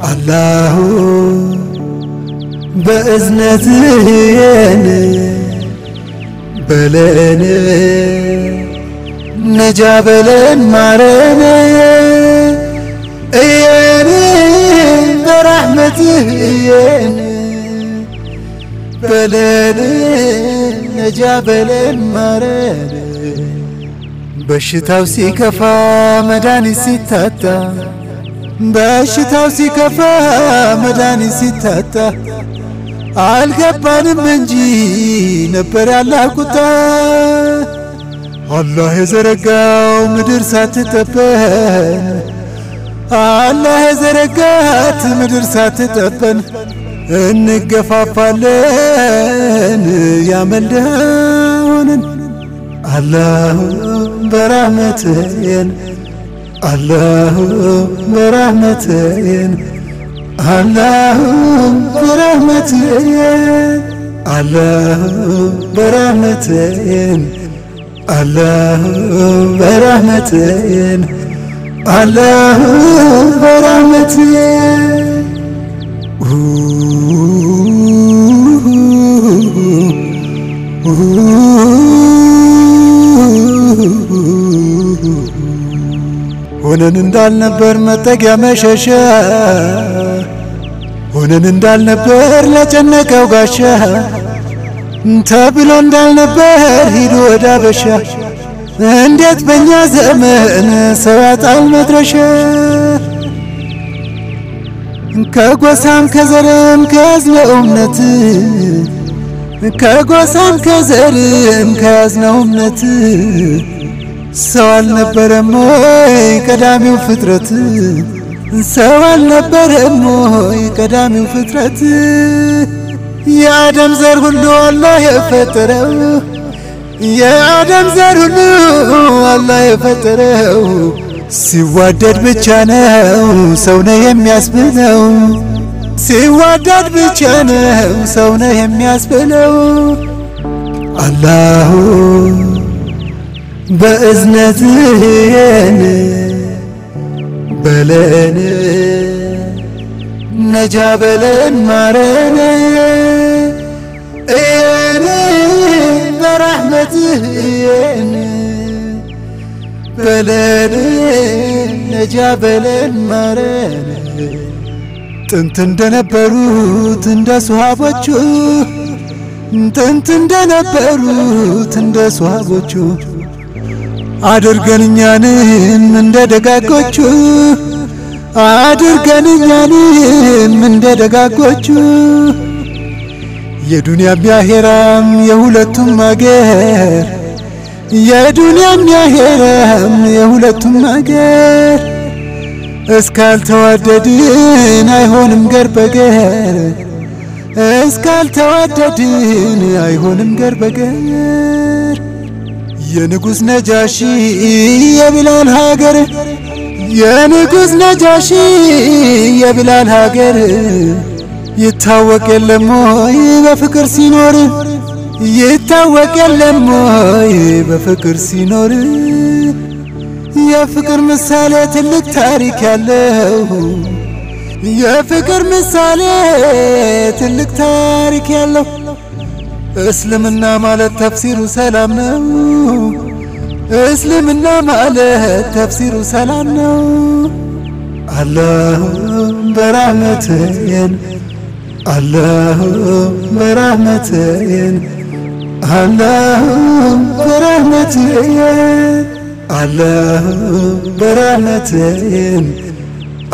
الله بإذنتين بلين نجابلين مارين إياني برحمتين بلين نجابلين مارين بشتاو سيكفا مداني سيتاتا بشتاو سيكفا مداني سيتاتا አልገባንም እንጂ ነበር ያላቁታ አላህ የዘረጋው ምድር ሳትጠበን አላህ የዘረጋት ምድር ሳትጠበን እንገፋፋለን ያመልደውን አላህ በረህመትህ አላህ በረህመትህ الله برحمتين الله برحمتين الله برحمتين الله برحمتين ሆነን እንዳልነበር መጠጊያ መሸሻ ሆነን እንዳልነበር ለጨነቀው ጋሻ ተብሎ እንዳልነበር ሂዶ ወደ አበሻ እንዴት በእኛ ዘመን ሰው ያጣል መድረሻ ከጎሳም ከዘርም ከያዝነው እምነት ከጎሳም ከዘርም ከያዝነው እምነት ሰው አልነበረም ወይ ቀዳሚው ፍጥረት ሰው አልነበረም ወይ ቀዳሚው ፍጥረት የአደም ዘር ሁሉ አላህ የፈጠረው የአደም ዘር ሁሉ አላህ የፈጠረው ሲዋደድ ብቻ ነው ሰው ነው የሚያስብለው ሲዋደድ ብቻ ነው ሰው ነው የሚያስብለው አላህ በእዝነትህ بلين نجا بلين مارين إياني برحمته بلين نجا بلين مارين تنتن دنبروت اندا صحابوچو تنتن دنبروت اندا صحابوچو አድርገንኛንም እንደ ደጋጎቹ አድርገንኛንም እንደ ደጋጎቹ የዱንያም ያሄራም የሁለቱም አገር የዱንያም ያሄራም የሁለቱም አገር እስካልተዋደድን አይሆንም ገር በገር እስካልተዋደድን አይሆንም ገር በገር የንጉስ ነጃሺ የቢላል ሀገር የንጉስ ነጃሺ የቢላል ሀገር ይታወቅ የለም ወይ በፍቅር ሲኖር ይታወቅ የለም ወይ በፍቅር ሲኖር የፍቅር ምሳሌ ትልቅ ታሪክ ያለው የፍቅር ምሳሌ ትልቅ ታሪክ ያለው እስልምና ማለት ተፍሲሩ ሰላም ነው እስልምና ማለት ተፍሲሩ ሰላም ነው አላህ በረህመትህ አላህ በረህመትህ አላህ በረህመትህ አላህ በረህመትህ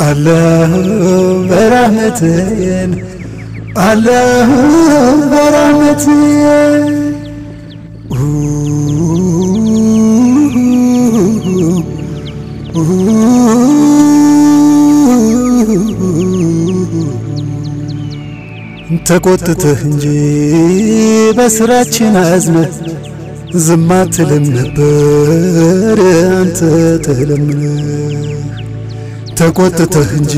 አላህ በረህመትህ الله برحمته ተቆጥተህ እንጂ በስራችን አዝነህ ዝም አትልም ነበር አንተ ተለምነህ ተቆጥተህ እንጂ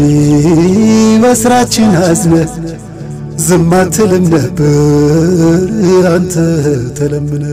በስራችን አዝነህ ዝም አትልም ነበር አንተ ተለምነ